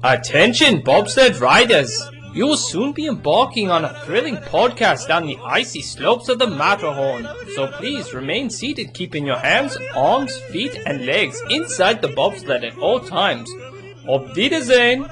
Attention bobsled riders! You will soon be embarking on a thrilling podcast down the icy slopes of the Matterhorn. So please remain seated, keeping your hands, arms, feet, and legs inside the bobsled at all times. Auf Wiedersehen!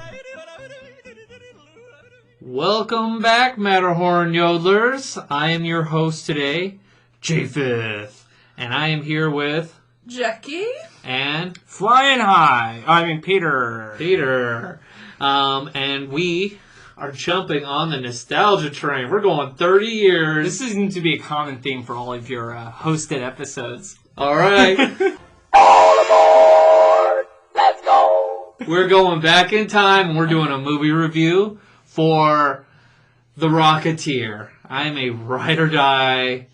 Welcome back, Matterhorn Yodelers. I am your host today, Japheth. And I am here with... Jackie? And... Flying high! Peter. And we are jumping on the nostalgia train. We're going 30 years. This seems to be a common theme for all of your hosted episodes. All right. All aboard! Let's go! We're going back in time and we're doing a movie review for The Rocketeer. I am a ride or die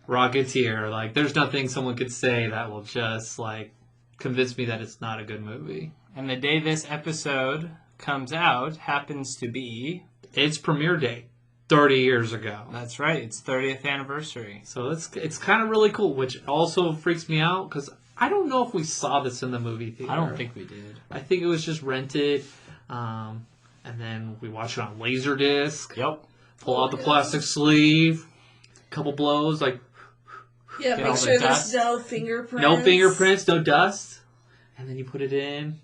Rocketeer. Like, there's nothing someone could say that will just, like, convince me that it's not a good movie. And the day this episode comes out happens to be... Its premiere date, 30 years ago. That's right, it's 30th anniversary. So it's kind of really cool, which also freaks me out, because I don't know if we saw this in the movie theater. I don't think we did. I think it was just rented, and then we watched it on Laserdisc. Yep. Pull out the plastic sleeve, couple blows, like... Yeah, Get all make the sure there's dust. no fingerprints. No fingerprints, no dust. And then you put it in.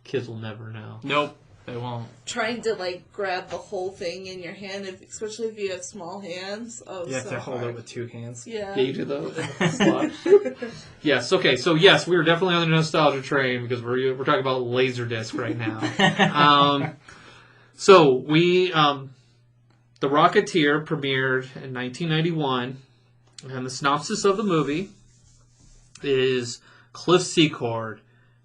Kids will never know. Nope, they won't. Trying to, like, grab the whole thing in your hand, especially if you have small hands. Oh, You have so to hold hard. it with two hands. Yeah. Yeah, you do those. Yes, okay, so yes, we are definitely on the nostalgia train because we're talking about Laserdisc right now. So we, The Rocketeer premiered in 1991, and the synopsis of the movie is Cliff Secord,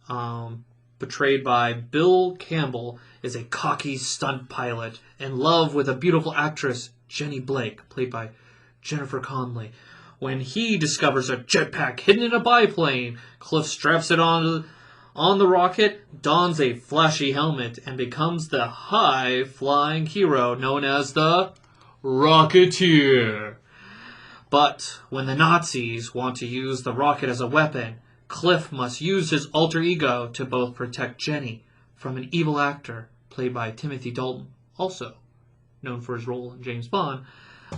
portrayed by Bill Campbell, is a cocky stunt pilot in love with a beautiful actress, Jenny Blake, played by Jennifer Connelly. When he discovers a jetpack hidden in a biplane, Cliff straps it on the rocket, dons a flashy helmet, and becomes the high-flying hero known as the Rocketeer. But when the Nazis want to use the rocket as a weapon, Cliff must use his alter ego to both protect Jenny from an evil actor played by Timothy Dalton, also known for his role in James Bond,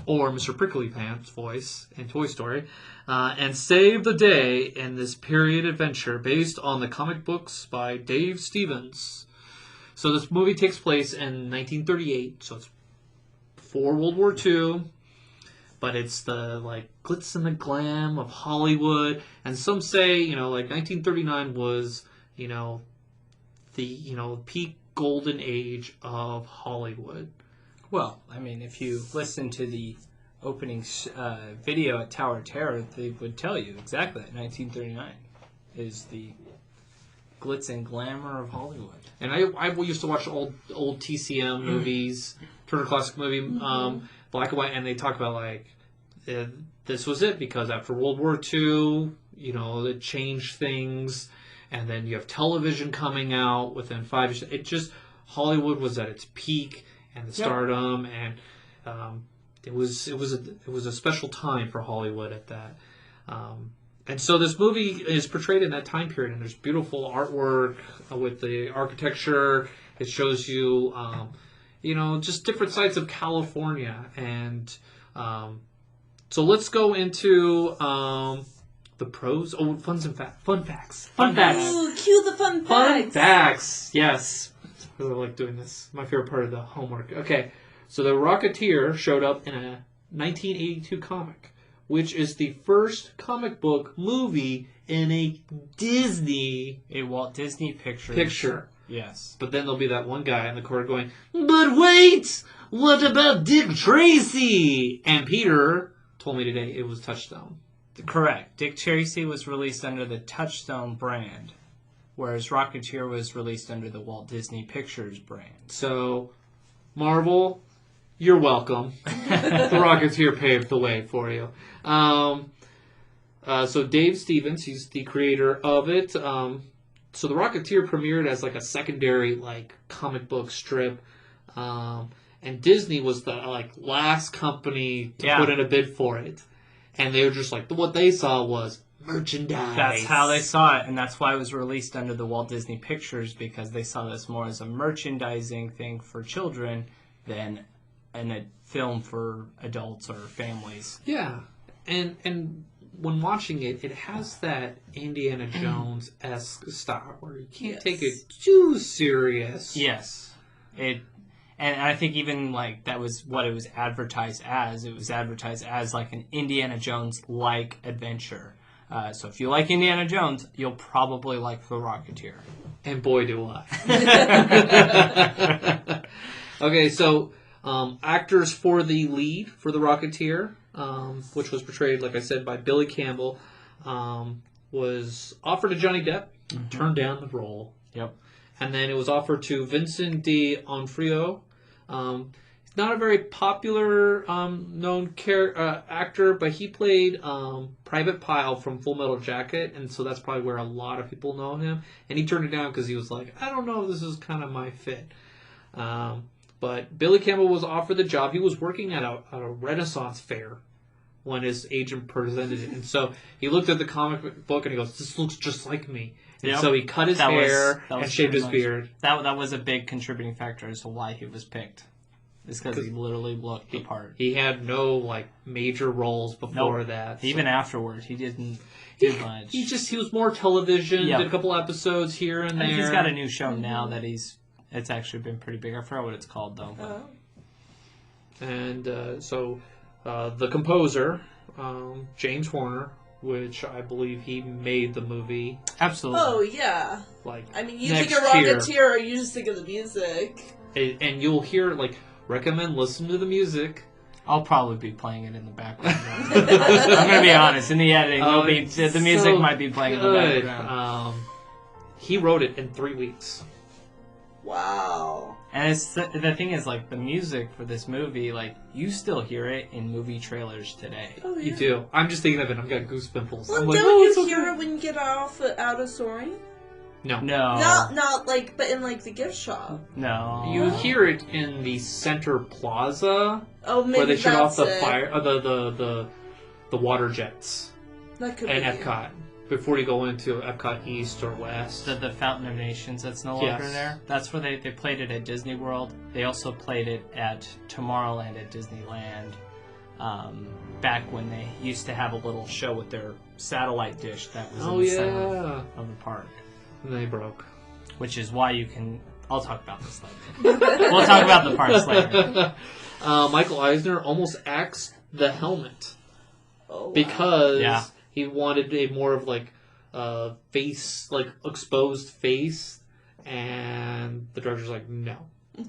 or Mr. Prickly Pants' voice in Toy Story, and save the day in this period adventure based on the comic books by Dave Stevens. So this movie takes place in 1938, so it's before World War II. But it's the, like, glitz and the glam of Hollywood. And some say, like, 1939 was, the, peak golden age of Hollywood. Well, I mean, if you listen to the opening video at Tower of Terror, they would tell you exactly that 1939 is the glitz and glamour of Hollywood. And I used to watch old TCM movies, Turner Classic movie, black and white, and they talk about, like, this was it, because after World War II, it changed things, and then you have television coming out within 5 years. It just, Hollywood was at its peak, and the stardom, and it was a special time for Hollywood at that. And so this movie is portrayed in that time period, and there's beautiful artwork with the architecture. It shows you, just different sides of California. And so let's go into the pros. Oh, fun facts. Fun facts. Ooh, cue the fun facts. Fun facts. Yes. I really like doing this. My favorite part of the homework. Okay. So the Rocketeer showed up in a 1982 comic, which is the first comic book movie in a Walt Disney picture. Yes. But then there'll be that one guy in the corner going, "But wait! What about Dick Tracy?" And Peter told me today it was Touchstone. Correct. Dick Tracy was released under the Touchstone brand, whereas Rocketeer was released under the Walt Disney Pictures brand. So, Marvel, you're welcome. The Rocketeer paved the way for you. So Dave Stevens, he's the creator of it. So the Rocketeer premiered as like a secondary like comic book strip. And Disney was the last company to put in a bid for it. And they were just like, what they saw was, merchandise. That's how they saw it, and that's why it was released under the Walt Disney Pictures, because they saw this more as a merchandising thing for children than a film for adults or families. Yeah, and when watching it, it has that Indiana Jones-esque style where you can't take it too serious. Yes, and I think even like that was what it was advertised as. It was advertised as like an Indiana Jones-like adventure. So if you like Indiana Jones, you'll probably like The Rocketeer. And boy, do I. Okay, so actors for the lead for The Rocketeer, which was portrayed, like I said, by Billy Campbell, was offered to Johnny Depp, turned down the role. Yep. And then it was offered to Vincent D'Onofrio. He's not a very popular known actor, but he played Private Pile from Full Metal Jacket, and so that's probably where a lot of people know him. And he turned it down because he was like, I don't know if this is kind of my fit. But Billy Campbell was offered the job. He was working at a Renaissance fair when his agent presented it. And so he looked at the comic book and he goes, this looks just like me. And so he cut his hair and shaved his beard. That was a big contributing factor as to why he was picked. It's because he literally looked the part. He had no major roles before that. So. Even afterward, he didn't do much. He was more television, did a couple episodes here and there. He's got a new show now that it's actually been pretty big. I forgot what it's called though. And so the composer, James Horner, which I believe he made the movie. Absolutely. Oh, yeah. I mean, you think of Rocketeer or you just think of the music. And you'll hear, recommend listen to the music. I'll probably be playing it in the background. I'm going to be honest. In the editing, the music might be playing in the background. He wrote it in 3 weeks. Wow. And the thing is, the music for this movie, you still hear it in movie trailers today. Oh, yeah. You do. I'm just thinking of it. I've got goose pimples. Well, don't you hear it when you get out of Soaring? No. Not but in the gift shop. No. You hear it in the center plaza. Oh, maybe where they shut off the it. fire, the water jets. That could and be Epcot. Before you go into Epcot East or West. The Fountain of Nations that's no longer there. That's where they played it at Disney World. They also played it at Tomorrowland at Disneyland. Back when they used to have a little show with their satellite dish that was in the center of the park. And they broke. Which is why you can... I'll talk about this later. We'll talk about the parks later. Michael Eisner almost axed the helmet. Oh, wow. Because he wanted a more of face, exposed face. And the director's like, no.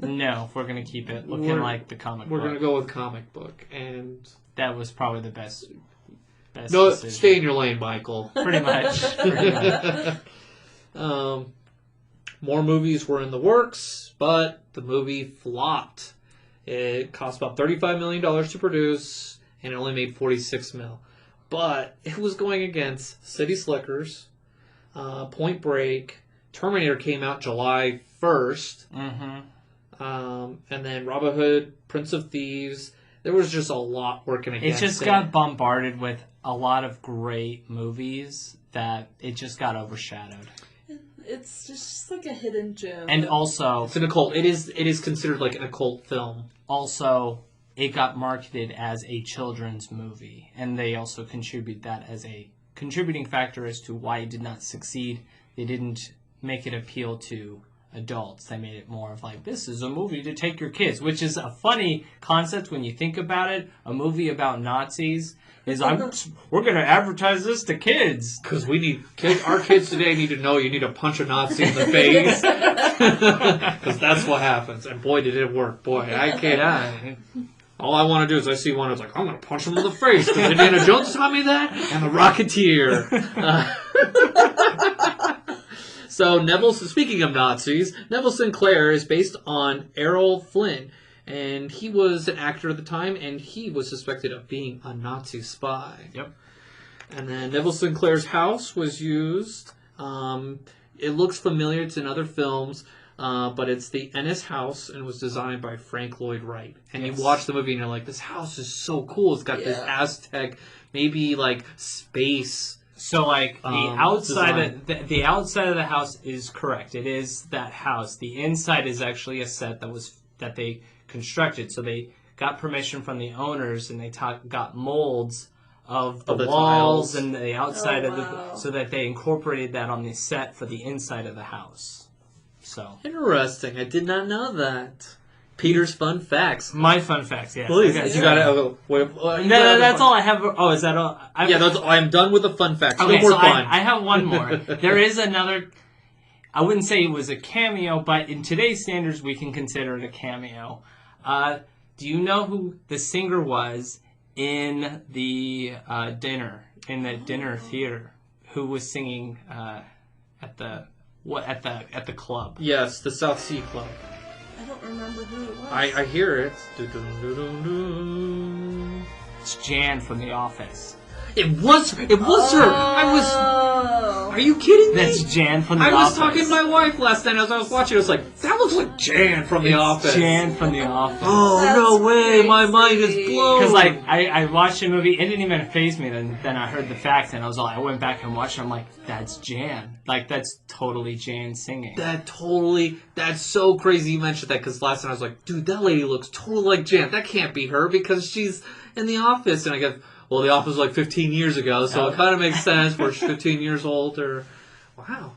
No, if we're going to keep it looking like the comic book. We're going to go with comic book. And that was probably the best no, decision. Stay in your lane, Michael. Pretty much. More movies were in the works, but the movie flopped. It cost about $35 million to produce, and it only made $46 million. But it was going against City Slickers, Point Break, Terminator came out July 1st, and then Robin Hood, Prince of Thieves. There was just a lot working against it. It just got bombarded with a lot of great movies that it just got overshadowed. It's just like a hidden gem. And also... It's an occult. It is considered like an occult film. Also, it got marketed as a children's movie. And they also contribute that as a contributing factor as to why it did not succeed. They didn't make it appeal to adults. They made it more of this is a movie to take your kids, which is a funny concept when you think about it. A movie about Nazis is we're going to advertise this to kids because our kids today need to know you need to punch a Nazi in the face because that's what happens. And boy, did it work! Boy, I can't. Yeah. All I want to do is I see one who's I'm going to punch him in the face because Indiana Jones taught me that, and the Rocketeer. So speaking of Nazis, Neville Sinclair is based on Errol Flynn, and he was an actor at the time, and he was suspected of being a Nazi spy. Yep. And then Neville Sinclair's house was used. It looks familiar. It's in other films, but it's the Ennis house, and it was designed by Frank Lloyd Wright. And you watch the movie, and you're like, this house is so cool. It's got this Aztec, maybe space So, like, the outside design. the outside of the house is correct. It is that house. The inside is actually a set that they constructed. So they got permission from the owners, and they got molds of the walls tiles. and the outside Oh, of wow. so that they incorporated that on the set for the inside of the house. So, Interesting. I did not know that. Peter's fun facts. my fun facts, yes. Please, Okay. you got it. No, that's all I have. Oh, is that all? I'm done with the fun facts. Okay, no more so fun. I have one more. There is another. I wouldn't say it was a cameo, but in today's standards, we can consider it a cameo. Do you know who the singer was in the dinner theater? Who was singing at the club? Yes, the South Sea Club. I don't remember who it was. I hear it. Do-do-do-do-do. It's Jan from The Office. It was her. I was. Oh. Are you kidding me? That's Jan from The I Office. was talking to my wife last night as I was watching. I was like, that looks like Jan from The Office. Jan from The Office. Oh, That's no way. My crazy. mind is blown. Because like I watched the movie, it didn't even faze me. Then I heard the facts, and I went back and watched it. I'm like, that's Jan. Like that's totally Jan singing. That's so crazy you mentioned that, because last night I was like, dude, that lady looks totally like Jan. That can't be her because she's in The Office. And I go, well, The Office was like 15 years ago, so it kind of makes sense where she's 15 years old. Or, wow,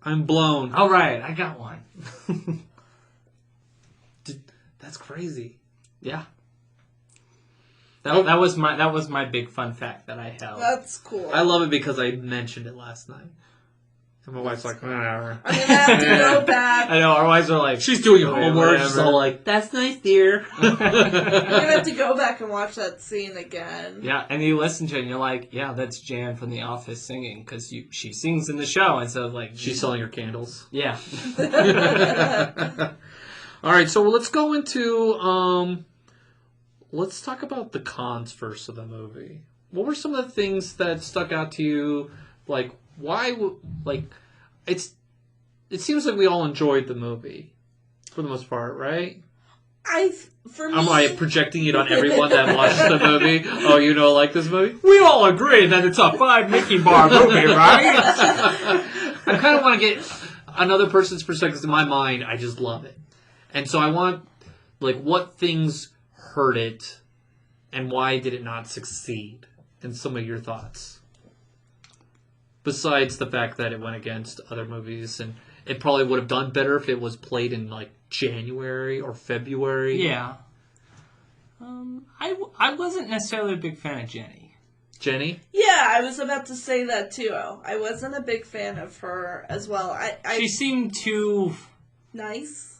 I'm blown. All right, I got one. That's crazy. Yeah. That was my big fun fact that I held. That's cool. I love it because I mentioned it last night. And my wife's like, whatever. I'm gonna have to go back. I know our wives are like, She's doing Okay, homework. She's whatever. all like, that's nice, dear. I'm gonna have to go back and watch that scene again. yeah, and you listen to it and you're like, yeah, that's Jan from The Office singing because she sings in the show instead of like She's selling her candles. yeah. All right, so let's go into let's talk about the cons first of the movie. What were some of the things that stuck out to you? Like, it seems like we all enjoyed the movie for the most part, right? For me, Am I projecting it on everyone that watched the movie? Oh, you don't like this movie? We all agree that it's a 5 Mickey bar movie, right? I kind of want to get another person's perspective. 'Cause in my mind, I just love it. And so I want, like, what things hurt it and why did it not succeed? And some of your thoughts. Besides the fact that it went against other movies, and it probably would have done better if it was played in, like, January or February. Yeah. I wasn't necessarily a big fan of Jenny. Jenny? yeah, I was about to say that too. I wasn't a big fan of her as well. She seemed too Nice.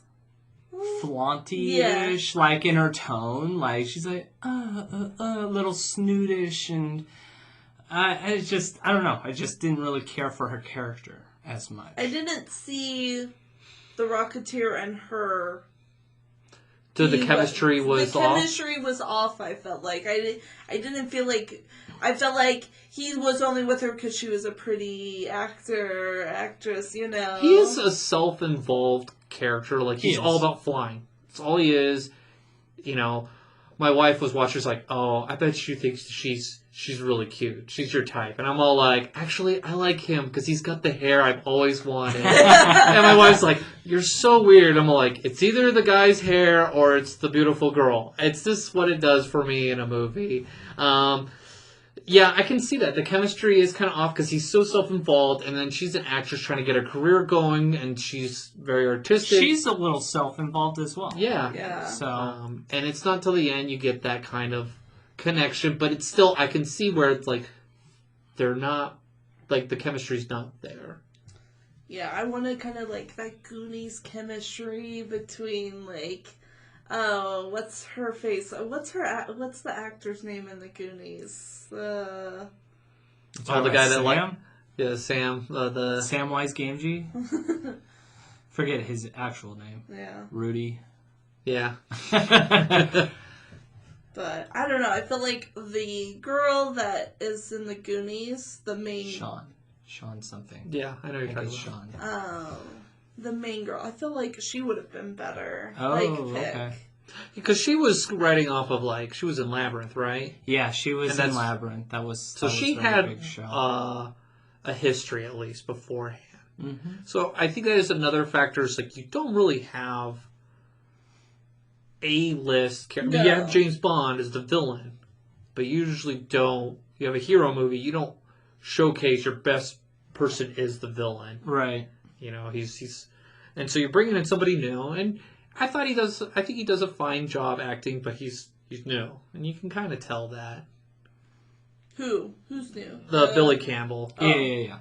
flaunty-ish, like in her tone. Like she's like, a little snootish, and I don't know. I just didn't really care for her character as much. I didn't see the Rocketeer and her. So the chemistry was the off? chemistry was off. I felt like I didn't feel like I felt like he was only with her because she was a pretty actress. You know, He is a self-involved character. Like, he's He all is. about flying. That's all he is. You know, my wife was watching, she's like, oh, I bet she thinks she's really cute. She's your type. And I'm all like, actually, I like him because he's got the hair I've always wanted. And my wife's like, you're so weird. I'm all like, it's either the guy's hair or it's the beautiful girl. It's just what it does for me in a movie. Yeah, I can see that. The chemistry is kind of off because he's so self-involved, and then she's an actress trying to get her career going, and she's very artistic. She's a little self-involved as well. Yeah. Yeah. So And it's not till the end you get that kind of connection, but it's still, I can see where it's like, they're not, like, the chemistry's not there. Yeah, I wanted kind of like that Goonies chemistry between like, oh, what's her face? What's the actor's name in the Goonies? Oh, the guy that like, yeah, Sam, the Samwise Gamgee. Forget his actual name. Yeah, Rudy. yeah. but I don't know. I feel like the girl that is in the Goonies, the main, Sean something. Yeah, I know I you're think talking it's about. Sean. the main girl. I feel like she would have been better. Oh, like, pick. okay. Because she was writing off of she was in Labyrinth, right? Yeah, she was And in Labyrinth. That was So that was she a very had big show. a history at least beforehand. Mm-hmm. So I think that is another factor. Is you don't really have A-list character. No. You have James Bond as the villain, but you usually don't. You have a hero movie. You don't showcase your best person is the villain. Right. He's and so you're bringing in somebody new, and I think he does a fine job acting, but he's new, and you can kind of tell that. Who's new? Billy Campbell. Yeah.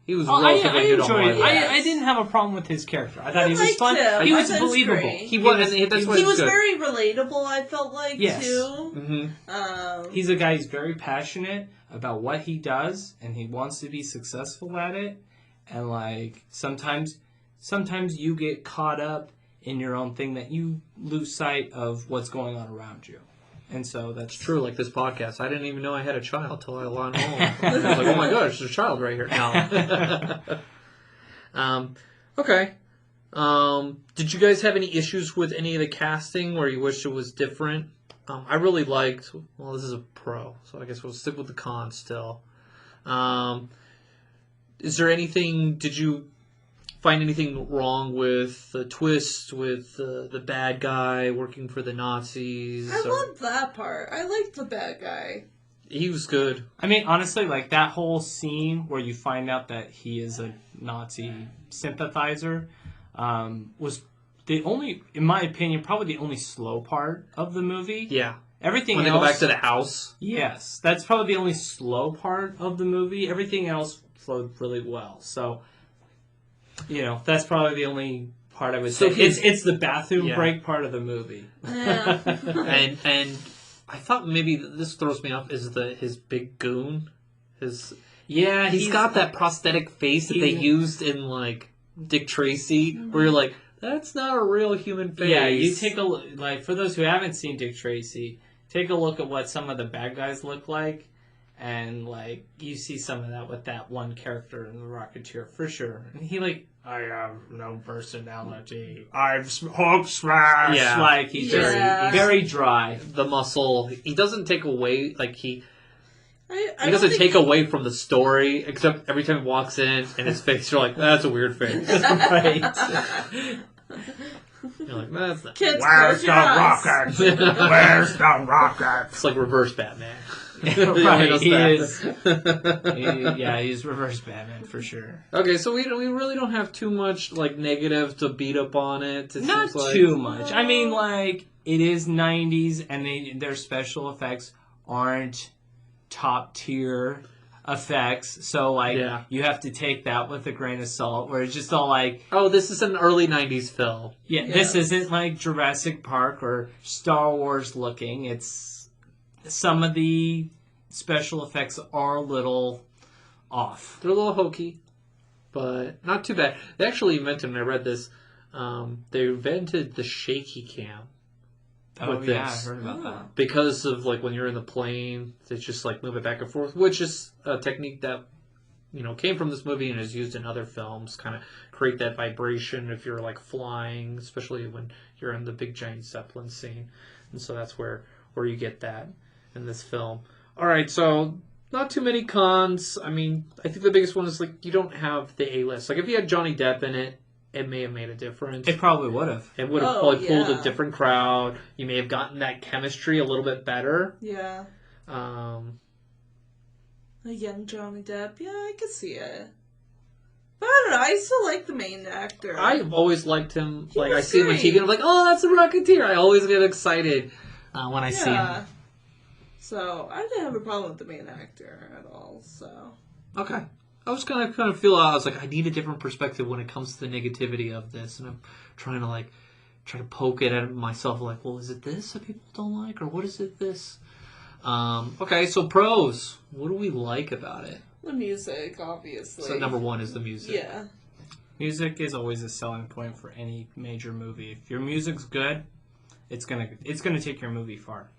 He was I relatively new to enjoyed it. Hollywood. I didn't have a problem with his character. I thought he was liked fun. him. He I was thought he was believable. great. He was. He That's He was good. very relatable, I felt like, Yes. too. Mm-hmm. He's a guy who's very passionate about what he does, and he wants to be successful at it. And sometimes you get caught up in your own thing that you lose sight of what's going on around you. And so that's True, like this podcast. I didn't even know I had a child till I went home. I was like, oh my gosh, there's a child right here. No. Okay. Did you guys have any issues with any of the casting where you wish it was different? I really liked, well, this is a pro, so I guess we'll stick with the cons still. Is there anything, did you find anything wrong with the twist with the bad guy working for the Nazis? I loved that part. I liked the bad guy. He was good. I mean, honestly, that whole scene where you find out that he is a Nazi sympathizer was the only, in my opinion, probably the only slow part of the movie. Yeah. Everything When else... they go back to the house. Yes, that's probably the only slow part of the movie. Everything else flowed really well. So, that's probably the only part I would say. It's the bathroom break part of the movie. Yeah. and I thought maybe this throws me off is his big goon. He's got that prosthetic face that they used in Dick Tracy, where you're like, that's not a real human face. Yeah, you take a look, for those who haven't seen Dick Tracy, take a look at what some of the bad guys look like, and you see some of that with that one character in the Rocketeer for sure. And he I have no personality. I'm Hulk smash. Yeah, he's Yeah. very dry. The muscle. He doesn't take away he I doesn't don't take think- away from the story, except every time he walks in and his face, you're like, that's a weird face. Right. You're like, that's not. Kids, Where's close the your eyes. rockets? Where's the rockets? It's like reverse Batman. Right, he is. that. He's reverse Batman for sure. Okay, so we really don't have too much negative to beat up on it. Not seems like. too much. I mean, it is 90s, and their special effects aren't top tier effects. So, you have to take that with a grain of salt, where it's just all Oh, this is an early 90s film. this isn't like Jurassic Park or Star Wars looking. It's some of the special effects are a little off. They're a little hokey, but not too bad. They actually invented, and I read this, they invented the shaky cam. Oh, with yeah, I this. heard about that. Because of when you're in the plane, they just move it back and forth, which is a technique that came from this movie and is used in other films. Kind of create that vibration if you're flying, especially when you're in the big giant Zeppelin scene, and so that's where you get that in this film. All right, so not too many cons. I mean, I think the biggest one is you don't have the A-list. If you had Johnny Depp in it, it may have made a difference. It probably would have. It would have probably pulled a different crowd. You may have gotten that chemistry a little bit better. Yeah. Um, A young Johnny Depp. Yeah, I could see it. But I don't know. I still like the main actor. I've always liked him. He I was see him on great. TV and I'm like, oh, that's a Rocketeer. I always get excited when I see him. So I didn't have a problem with the main actor at all. So Okay. I was kind of feel I was I need a different perspective when it comes to the negativity of this, and I'm trying to try to poke it at myself. Well, is it this that people don't like, or what is it this? Okay, so pros. What do we like about it? the music, obviously. So number one is the music. Yeah. Music is always a selling point for any major movie. If your music's good, it's gonna take your movie far.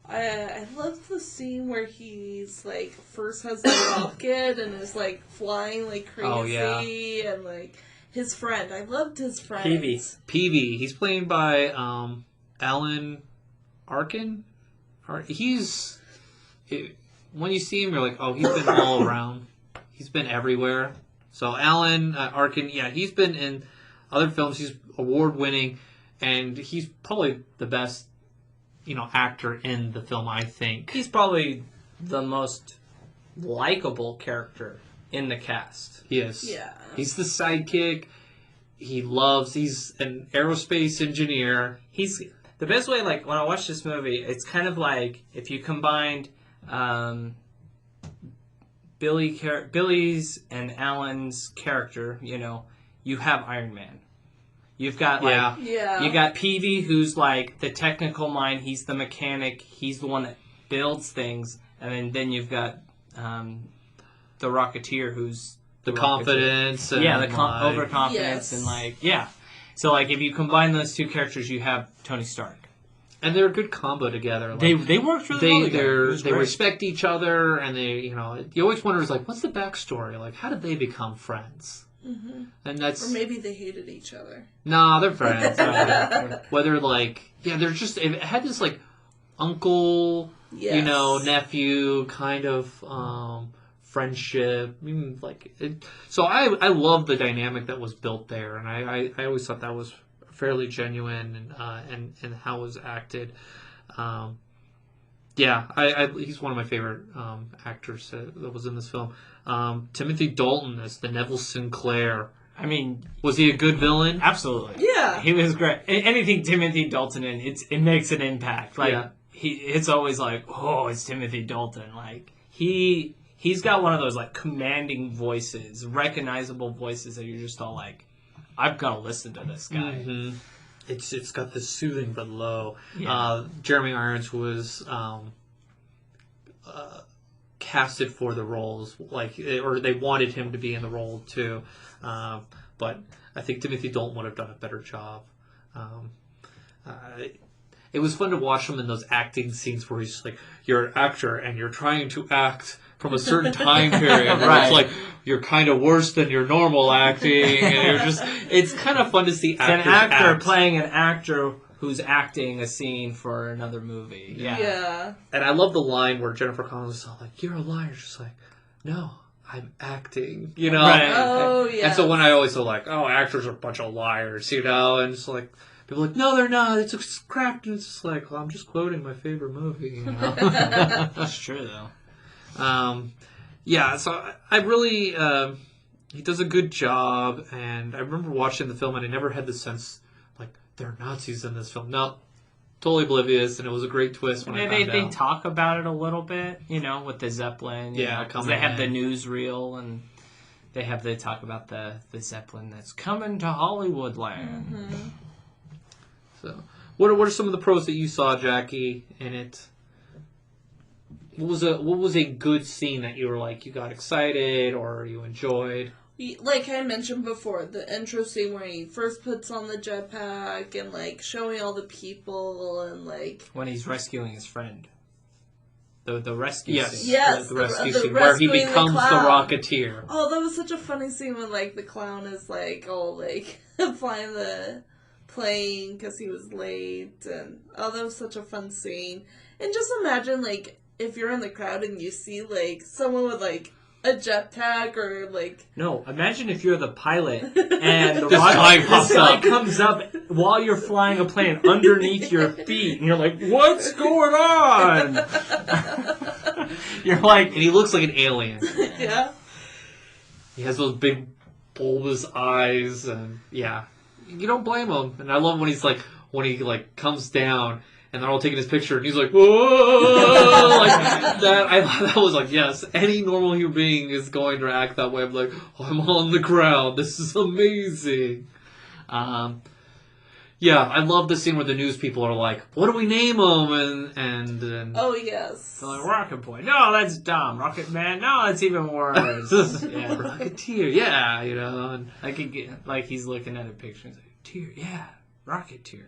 I love the scene where he's first has the rocket and is flying like crazy. Oh, yeah. And his friend. I loved his friend. Peavy. Peavy. He's played by Alan Arkin. He's when you see him, you're like, oh, he's been all around. He's been everywhere. So Alan Arkin, yeah, he's been in other films. He's award winning, and he's probably the best, actor in the film. I think He's probably the most likable character in the cast. he is. Yeah. He's the sidekick. He's an aerospace engineer. He's the best way. Like when I watch this movie, it's kind of like if you combined Billy's and Alan's character. You have Iron Man. You've got Yeah. you got Peavy, who's like the technical mind. He's the mechanic. He's the one that builds things, and then you've got the Rocketeer, who's The Rocketeer. confidence. And Overconfidence, Yes. and So if you combine those two characters, you have Tony Stark. and they're a good combo together. Like, They worked really well together. It was they great. respect each other, and you always wonder what's the backstory? Like, how did they become friends? Mm-hmm. And that's Or maybe they hated each other. nah, they're friends. Whether they're just it had this uncle, Yes. nephew kind of friendship. So I love the dynamic that was built there, and I always thought that was fairly genuine and how it was acted. He's one of my favorite actors that was in this film. Timothy Dalton as the Neville Sinclair. I mean, Was he a good villain? absolutely. Yeah. He was great. Anything Timothy Dalton in, it makes an impact. Yeah. It's always like, oh, it's Timothy Dalton. Like he's got one of those commanding voices, recognizable voices that you're just all like, I've got to listen to this guy. Mm-hmm. It's got this soothing but low. Yeah. Jeremy Irons was casted for the roles, or they wanted him to be in the role too. But I think Timothy Dalton would have done a better job. It was fun to watch him in those acting scenes where he's just like, you're an actor and you're trying to act from a certain time period. Where Right. It's like, you're kind of worse than your normal acting. And it's kind of fun to see It's an actors actor act. playing an actor who's acting a scene for another movie. Yeah. And I love the line where Jennifer Connelly is all like, you're a liar. She's just like, no, I'm acting. Right. Oh, yeah. And so when I always feel like, oh, actors are a bunch of liars, and it's like, people are like, no, they're not. It's a script. And it's just like, well, I'm just quoting my favorite movie. That's true though. So I really, he does a good job. And I remember watching the film and I never had the sense, there are Nazis in this film. No, totally oblivious. And it was a great twist when I found They out. talk about it a little bit, with the Zeppelin. Yeah, 'cause coming they have the in. newsreel and they talk about the Zeppelin that's coming to Hollywood land. Mm-hmm. So, what are some of the pros that you saw, Jackie, in it? What was a good scene that you were like, you got excited or you enjoyed? Like I mentioned before, the intro scene where he first puts on the jetpack and showing all the people and When he's rescuing his friend. The rescue Yes, scene. Yes, the rescue the scene where he rescuing the becomes the clown. Rocketeer. Oh, that was such a funny scene when the clown is flying the plane because he was late, and that was such a fun scene. And just imagine if you're in the crowd and you see someone with a jetpack or No, imagine if you're the pilot and the This guy pops guy up. comes up while you're flying a plane underneath your feet, and you're like, "What's going on?" You're like, And he looks like an alien. yeah. He has those big bulbous eyes, and yeah, you don't blame him. And I love when he comes down and they're all taking his picture, and he's like, whoa, like that. That was like, yes, any normal human being is going to act that way. I'm like, I'm on the ground. This is amazing. Yeah, I love the scene where the news people are like, what do we name him? And Oh yes. they're like, Rocket Boy. No, that's dumb. Rocket Man. No, that's even worse. Yeah. Rocketeer, yeah, and He's looking at a picture and he's like, Tear, yeah, Rocketeer.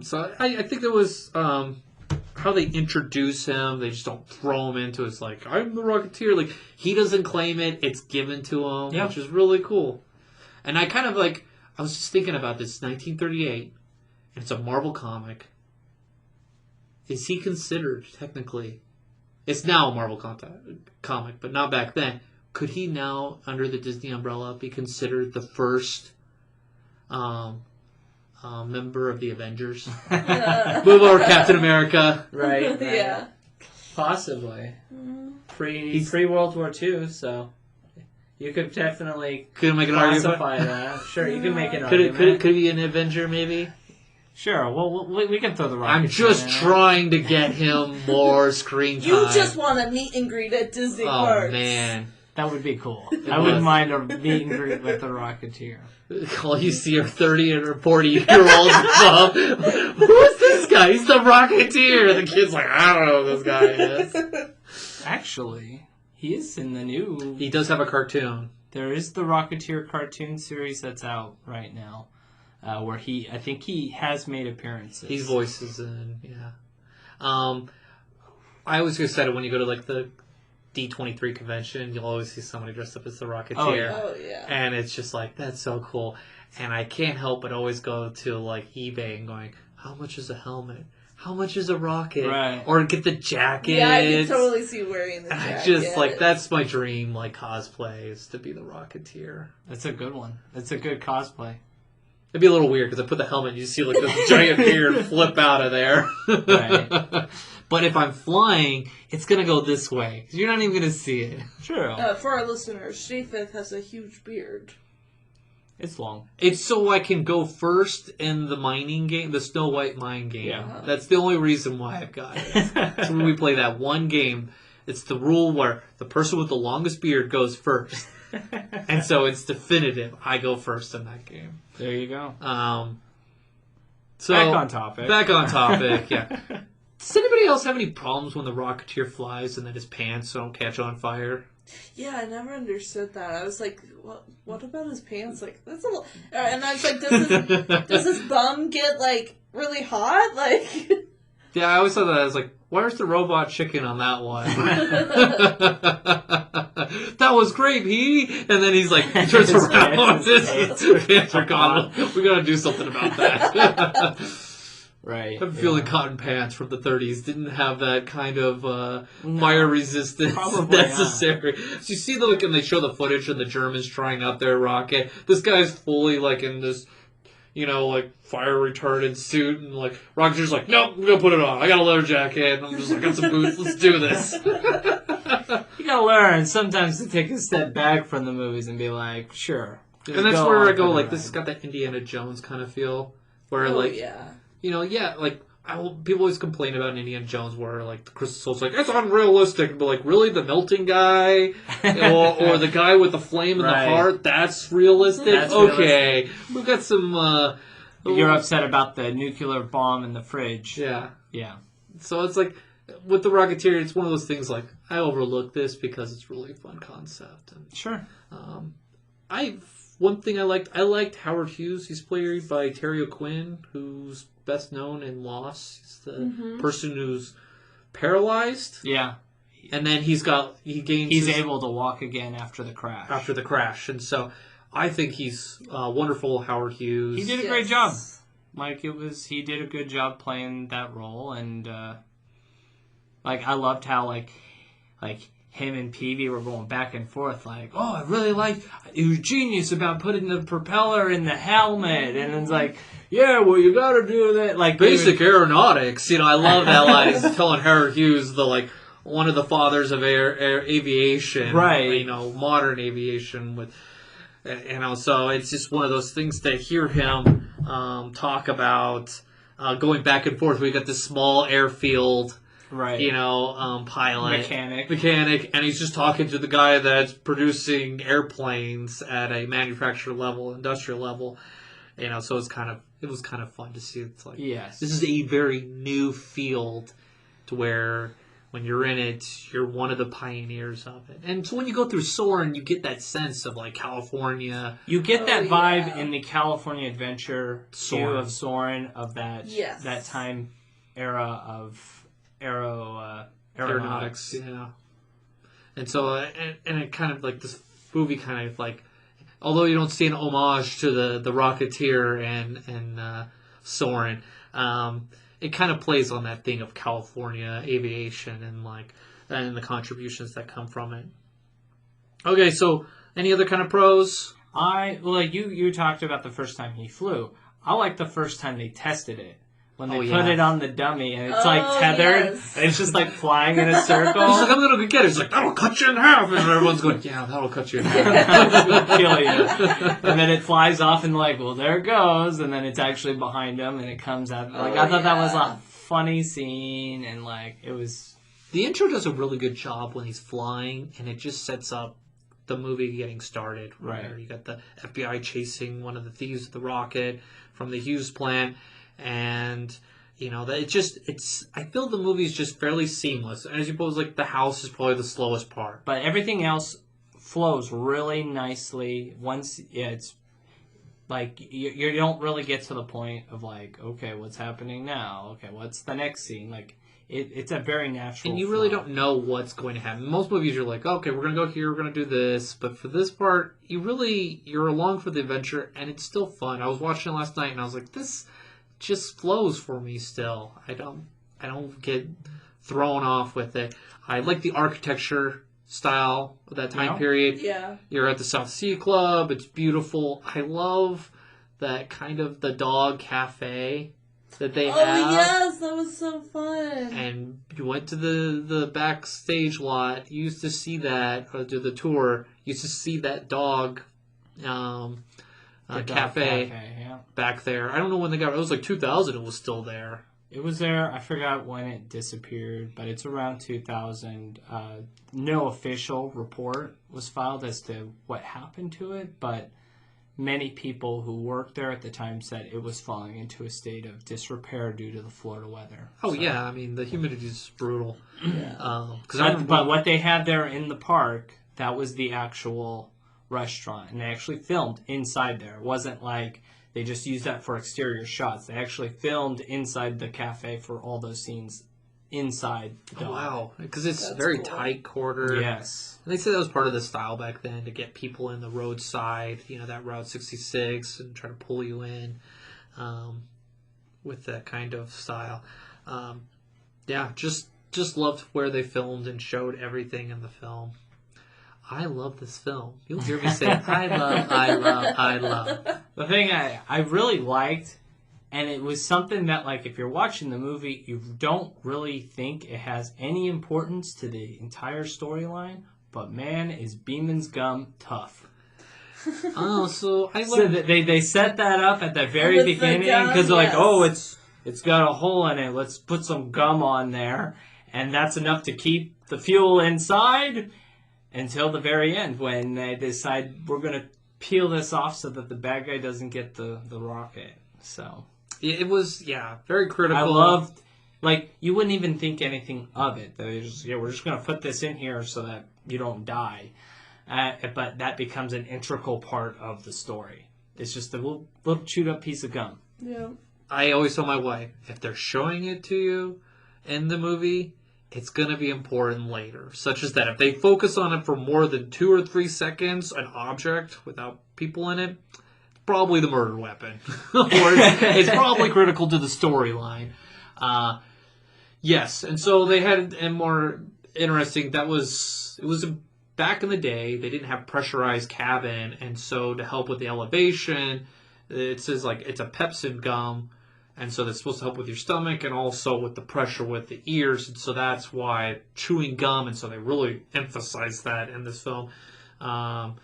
so I think it was how they introduce him. They just don't throw him into it. It's like, I'm the Rocketeer. Like, he doesn't claim it. It's given to him, Yeah. which is really cool. And I kind of I was just thinking about this, 1938. and it's a Marvel comic, is he considered technically? It's now a Marvel comic, but not back then. Could he now, under the Disney umbrella, be considered the first member of the Avengers? Move over, Captain America. Right. Yeah. Possibly. Pre World War II, so you could definitely Could make an argument. classify that. Sure, you can make an Could argument. it be an Avenger, maybe? Sure. Well, we can throw the Rocketeer. I'm just in there. trying to get him more screen time. You just want a meet and greet at Disney Oh parks. man! That would be cool. I wouldn't mind a meet and greet with the Rocketeer. All you see are 30 or 40-year-olds above. Who is this guy? He's the Rocketeer. The kid's like, I don't know who this guy is. Actually, he is in the new. He does have a cartoon. There is the Rocketeer cartoon series that's out right now, where I think he has made appearances. He's voices in, yeah. I always get excited when you go to like the D23 convention. You'll always see somebody dressed up as the Rocketeer. Oh, yeah. Oh, yeah. And it's just like, that's so cool. And I can't help but always go to like eBay and going, how much is a helmet? How much is a rocket? Right. Or get the jacket. Yeah, I can totally see you wearing the I jacket. just like, that's my dream, like cosplay, is to be the Rocketeer. That's a good one. That's a good cosplay. It'd be a little weird because I put the helmet and you see like this giant beard flip out of there. Right. But if I'm flying, it's going to go this way because you're not even going to see it. True. For our listeners, Shafith has a huge beard. It's long. It's so I can go first in the mining game, the Snow White mine game. Yeah. That's the only reason why I've got it. So when we play that one game, it's the rule where the person with the longest beard goes first. And so it's definitive. I go first in that game. There you go. So Back on topic. Back on topic, yeah. Does anybody else have any problems when the Rocketeer flies and then his pants don't catch on fire? Yeah, I never understood that. I was like, what about his pants? Like, that's a little... And I was like, does his bum get, like, really hot? Like... Yeah, I always thought that. I was like, where's the robot chicken on that one? That was great, Petey. And then he's like, he turns His around. pants His pants are gone. We gotta do something about that. Right. I'm feeling cotton pants from the 30s didn't have that kind of fire resistance Probably necessary. So you see, when they show the footage of the Germans trying out their rocket, this guy's fully like in this, like fire retardant suit, and like Rocketeer's like, nope, I'm gonna put it on. I got a leather jacket, and I'm just like, got some boots. Let's do this. You gotta learn sometimes to take a step back from the movies and be like, sure. And that's where I go, like, this has got that Indiana Jones kind of feel, where yeah. People always complain about Indiana Jones where, like, the Crystal Soul's like, it's unrealistic, but, like, really, the melting guy, or the guy with the flame in Right. the heart, that's realistic? That's okay. We've got some, You're upset about the nuclear bomb in the fridge. Yeah. Yeah. So it's like, with the Rocketeer, it's one of those things, like, I overlook this because it's really a fun concept. And, Sure. one thing I liked Howard Hughes. He's played by Terry O'Quinn, who's best known in Lost. He's the person who's paralyzed. Yeah. And then he's able to walk again after the crash. And so I think he's wonderful, Howard Hughes. He did a great job. Like, he did a good job playing that role, and I loved how like him and Peavy were going back and forth, like, oh, I really liked, he was genius about putting the propeller in the helmet, and it's like, yeah, well, you gotta do that, like, basic aeronautics. I love that line. He's telling Howard Hughes, one of the fathers of aviation, right? Modern aviation with. So it's just one of those things to hear him talk about going back and forth. We got this small airfield, right? Pilot, mechanic, and he's just talking to the guy that's producing airplanes at a manufacturer level, industrial level. So it was kind of fun to see. It's like, yes, this is a very new field, to where when you're in it, you're one of the pioneers of it. And so when you go through Soarin', you get that sense of, like, California. You get that vibe in the California Adventure of Soarin', of that that time era of aeronautics. Yeah. And so, and it kind of, like, this movie although you don't see an homage to the Rocketeer and soaring. It kind of plays on that thing of California aviation and the contributions that come from it. Okay, so any other kind of pros? You talked about the first time he flew. I like the first time they tested it. When they put yeah. it on the dummy and it's like tethered, yes. and it's just like flying in a circle. He's like, I'm gonna go get it. He's like, that'll cut you in half. And everyone's going, yeah, that'll cut you in half. Kill you. And then it flies off and like, well, there it goes. And then it's actually behind him and it comes out. Like, I thought that was a funny scene and like, it was... The intro does a really good job when he's flying, and it just sets up the movie getting started. Right. You got the FBI chasing one of the thieves of the rocket from the Hughes plant, and I feel the movie is just fairly seamless. And I suppose like the house is probably the slowest part, but everything else flows really nicely. Once it's like you don't really get to the point of like, okay, what's happening now? Okay, what's the next scene? Like it's a very natural. and you really don't know what's going to happen. Most movies, you're like, okay, we're gonna go here, we're gonna do this, but for this part, you're along for the adventure, and it's still fun. I was watching it last night, and I was like, this just flows for me still. I don't get thrown off with it. I like the architecture style of that time period. Yeah. You're at the South Sea Club. It's beautiful. I love that kind of the dog cafe that they have. Oh, yes, that was so fun. And you went to the backstage lot. You used to see that, or do the tour. You used to see that dog cafe yeah. back there. I don't know when they got it. It was like 2000. It was still there. It was there. I forgot when it disappeared, but it's around 2000. No official report was filed as to what happened to it, but many people who worked there at the time said it was falling into a state of disrepair due to the Florida weather. Oh, yeah. I mean, the humidity is brutal. Yeah. But what they had there in the park, that was the actual restaurant, and they actually filmed inside there. It wasn't like they just used that for exterior shots. They actually filmed inside the cafe for all those scenes inside the dog. Oh, wow. Because it's That's very cool. tight quarter. Yes. And they said that was part of the style back then, to get people in the roadside, that Route 66, and try to pull you in with that kind of style. Just loved where they filmed and showed everything in the film. I love this film. You'll hear me say, I love. The thing I really liked, and it was something that, like, if you're watching the movie, you don't really think it has any importance to the entire storyline, but man, is Beeman's gum tough. Oh, so I So they set that up at the very With the beginning, gum, because they're like, yes. oh, it's got a hole in it, let's put some gum on there, and that's enough to keep the fuel inside. Until the very end, when they decide we're going to peel this off so that the bad guy doesn't get the rocket. So it was, very critical. I loved, like, you wouldn't even think anything of it. We're just going to put this in here so that you don't die. But that becomes an integral part of the story. It's just a little chewed up piece of gum. Yeah. I always tell my wife, if they're showing it to you in the movie, it's going to be important later, such as that if they focus on it for more than 2 or 3 seconds, an object without people in it, probably the murder weapon. Or it's probably critical to the storyline. Yes, and so they had a more interesting, it was back in the day, they didn't have pressurized cabin, and so to help with the elevation, it says like it's a pepsin gum. And so that's supposed to help with your stomach and also with the pressure with the ears. And so that's why chewing gum. And so they really emphasize that in this film. And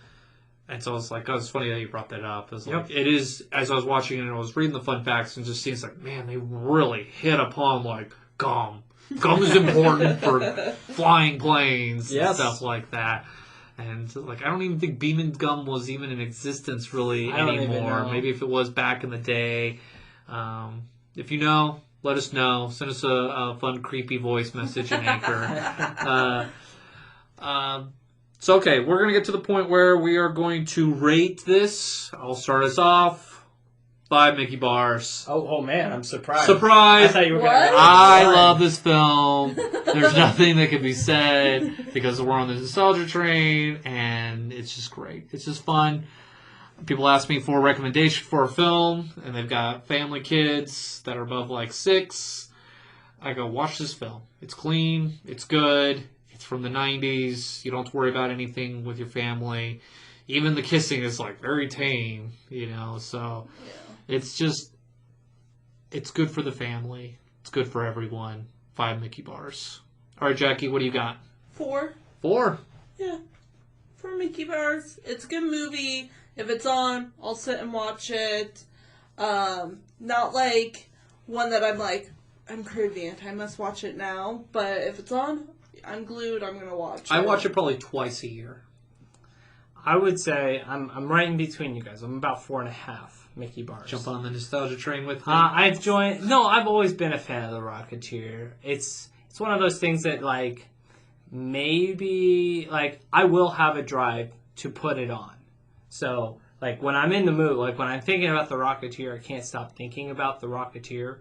so I was like, oh, it's funny that you brought that up. It's like, it is, as I was watching it and I was reading the fun facts and just seeing, it's like, man, they really hit upon like gum. Gum is important for flying planes and stuff like that. And like, I don't even think Beeman gum was even in existence really anymore. Maybe if it was back in the day. If you know, let us know. Send us a fun, creepy voice message in Anchor. So, okay, we're going to get to the point where we are going to rate this. I'll start us off. 5 Mickey bars. Oh man, I'm surprised. Surprise! I thought you were going What? to. I love this film. There's nothing that can be said because we're on the nostalgia train, and it's just great. It's just fun. people ask me for a recommendation for a film, and they've got family kids that are above like 6. I go, watch this film. It's clean. It's good. It's from the 90s. You don't have to worry about anything with your family. Even the kissing is like very tame, so it's just, it's good for the family. It's good for everyone. 5 Mickey bars. All right, Jackie, what do you got? 4. 4. Yeah. 4 Mickey bars. It's a good movie. If it's on, I'll sit and watch it. Not like one that I'm like, I'm craving it. I must watch it now. But if it's on, I'm glued. I'm gonna watch it. I watch it probably twice a year. I would say I'm right in between you guys. I'm about 4.5 Mickey bars. Jump on the nostalgia train with me. I've always been a fan of the Rocketeer. It's one of those things that like maybe like I will have a drive to put it on. So like when I'm in the mood, like when I'm thinking about the Rocketeer, I can't stop thinking about the Rocketeer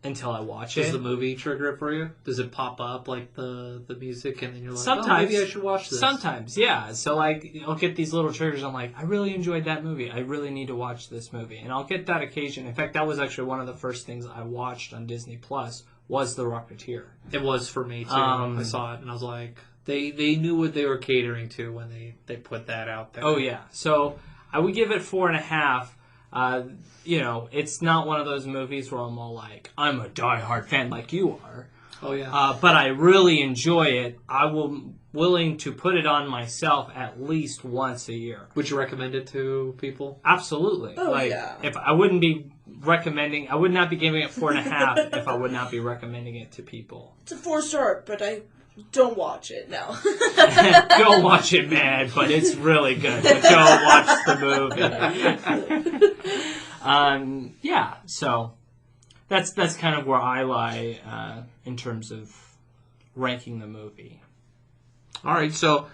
until I watch it. Does the movie trigger it for you? Does it pop up like the music and then you're like, sometimes, maybe I should watch this? Sometimes, yeah. So like I'll get these little triggers. I'm like, I really enjoyed that movie. I really need to watch this movie. And I'll get that occasion. In fact, that was actually one of the first things I watched on Disney Plus was The Rocketeer. It was for me too. I saw it and I was like, they knew what they were catering to when they put that out there. Oh yeah. So I would give it 4.5. It's not one of those movies where I'm all like, I'm a diehard fan like you are. Oh yeah. But I really enjoy it. Willing to put it on myself at least once a year. Would you recommend it to people? Absolutely. Oh, yeah. If I wouldn't be recommending, I would not be giving it 4.5 if I would not be recommending it to people. It's a 4-star, but I don't watch it now. Go watch it, man, but it's really good. But go watch the movie. Yeah, so that's kind of where I lie in terms of ranking the movie. All right, so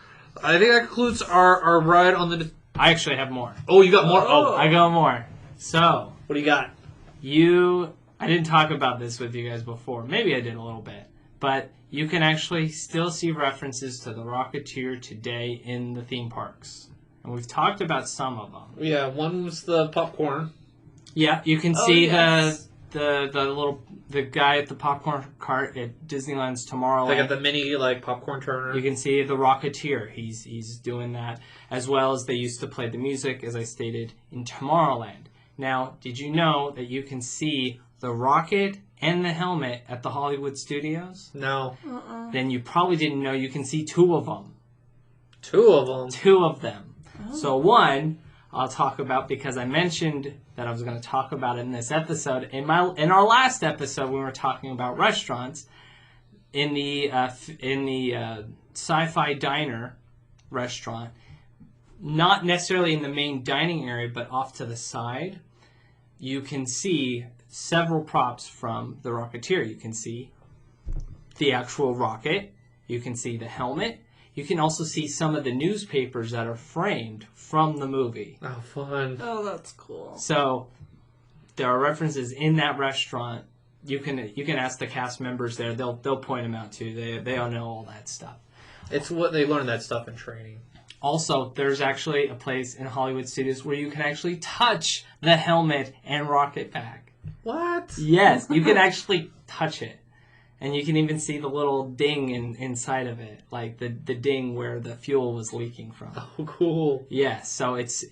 I think that concludes our ride on the... I actually have more. Oh, you got more? Oh. I got more. So, What do you got? I didn't talk about this with you guys before. Maybe I did a little bit. But you can actually still see references to the Rocketeer today in the theme parks. And we've talked about some of them. Yeah, one was the popcorn. Yeah, you can see yes. the guy at the popcorn cart at Disneyland's Tomorrowland. They got the mini popcorn turner. You can see the Rocketeer. He's doing that, as well as they used to play the music, as I stated, in Tomorrowland. Now, did you know that you can see the rocket and the helmet at the Hollywood Studios? No. Then you probably didn't know you can see 2 of them. 2 of them? 2 of them. So one, I'll talk about because I mentioned that I was going to talk about it in this episode. In our last episode, we were talking about restaurants. In the Sci-Fi Diner restaurant, not necessarily in the main dining area, but off to the side, you can see several props from the Rocketeer. You can see the actual rocket. You can see the helmet. You can also see some of the newspapers that are framed from the movie. Oh, fun. Oh, that's cool. So there are references in that restaurant. You can ask the cast members there. They'll point them out too. They all know all that stuff. It's what they learn that stuff in training. Also, there's actually a place in Hollywood Studios where you can actually touch the helmet and rocket pack. What? Yes, you can actually touch it. And you can even see the little ding inside of it, like the ding where the fuel was leaking from. Oh, cool. Yes, so it's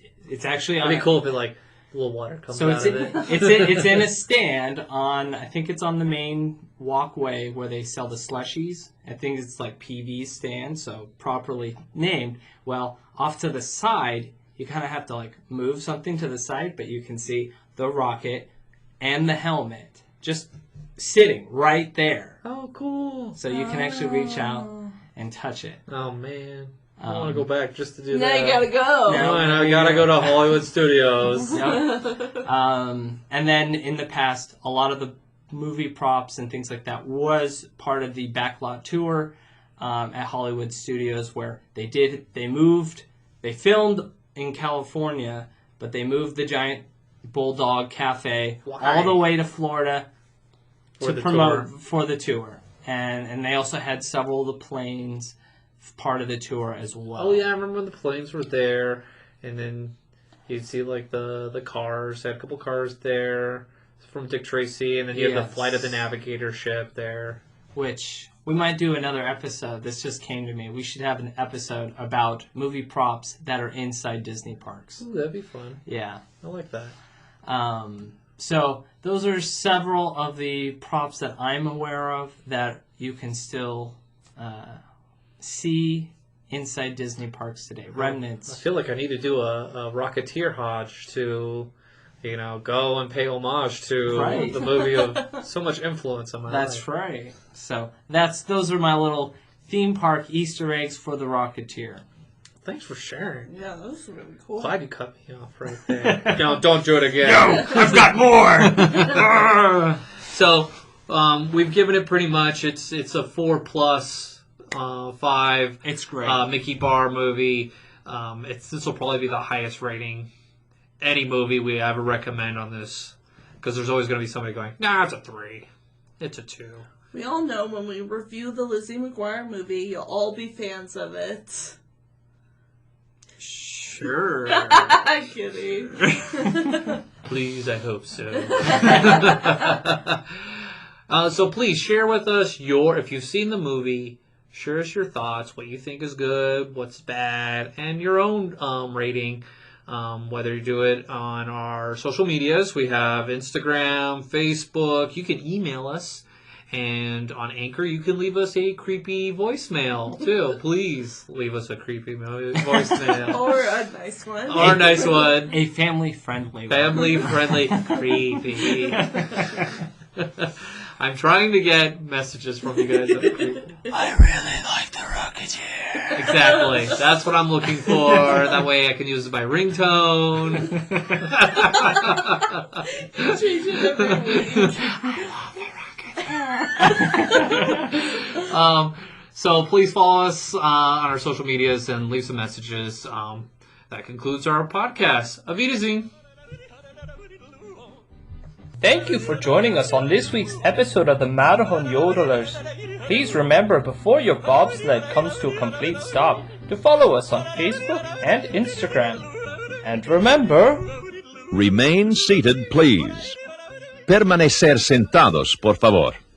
actually It'd be cool if it a little water comes so out of it. it's in a stand on, I think it's on the main walkway where they sell the slushies. I think it's like PV's stand, so properly named. Well, off to the side, you kind of have to move something to the side, but you can see the rocket and the helmet just sitting right there. Oh, cool. So you can actually reach out and touch it. Oh, man. I want to go back just to do Now that. you gotta go. No. I gotta go to Hollywood Studios. Yep. And then in the past, a lot of the movie props and things like that was part of the backlot tour at Hollywood Studios, where they filmed in California, but they moved the giant Bulldog Cafe all the way to Florida to promote for the tour. And they also had several of the planes part of the tour as well. Oh, yeah, I remember when the planes were there, and then You'd see like the cars. They had a couple cars there from Dick Tracy, and then you have the Flight of the Navigator ship there. Which we might do another episode. This just came to me. We should have an episode about movie props that are inside Disney parks. Ooh, that'd be fun. Yeah. I like that. So those are several of the props that I'm aware of that you can still see inside Disney parks today. Remnants. I feel like I need to do a Rocketeer Hodge to, go and pay homage to the movie of so much influence on my life. That's right. So those are my little theme park Easter eggs for the Rocketeer. Thanks for sharing. Yeah, that was really cool. Glad you cut me off right there. Don't do it again. I've got more. So we've given it pretty much. It's a 4+, 5. It's great. Mickey Bar movie. This will probably be the highest rating any movie we ever recommend on this, because there's always going to be somebody going, nah, it's a 3. It's a 2. We all know when we review the Lizzie McGuire movie, you'll all be fans of it. Sure. I'm kidding. Please, I hope so. So please share with us if you've seen the movie, share us your thoughts, what you think is good, what's bad, and your own rating. Whether you do it on our social medias, we have Instagram, Facebook. You can email us, and on Anchor, you can leave us a creepy voicemail too. Please leave us a creepy voicemail Or a nice one. or a nice one. A family-friendly one. Family-friendly, creepy. I'm trying to get messages from you guys that are creepy. I really like the Rocketeer. Exactly. That's what I'm looking for. That way I can use my ringtone. Change it every week. So please follow us on our social medias and leave some messages. That concludes our podcast. Auf Wiedersehen. Thank you for joining us on this week's episode of the Matterhorn Yodelers. Please remember, before your bobsled comes to a complete stop, to follow us on Facebook and Instagram. And remember... Remain seated, please. Permanecer sentados, por favor.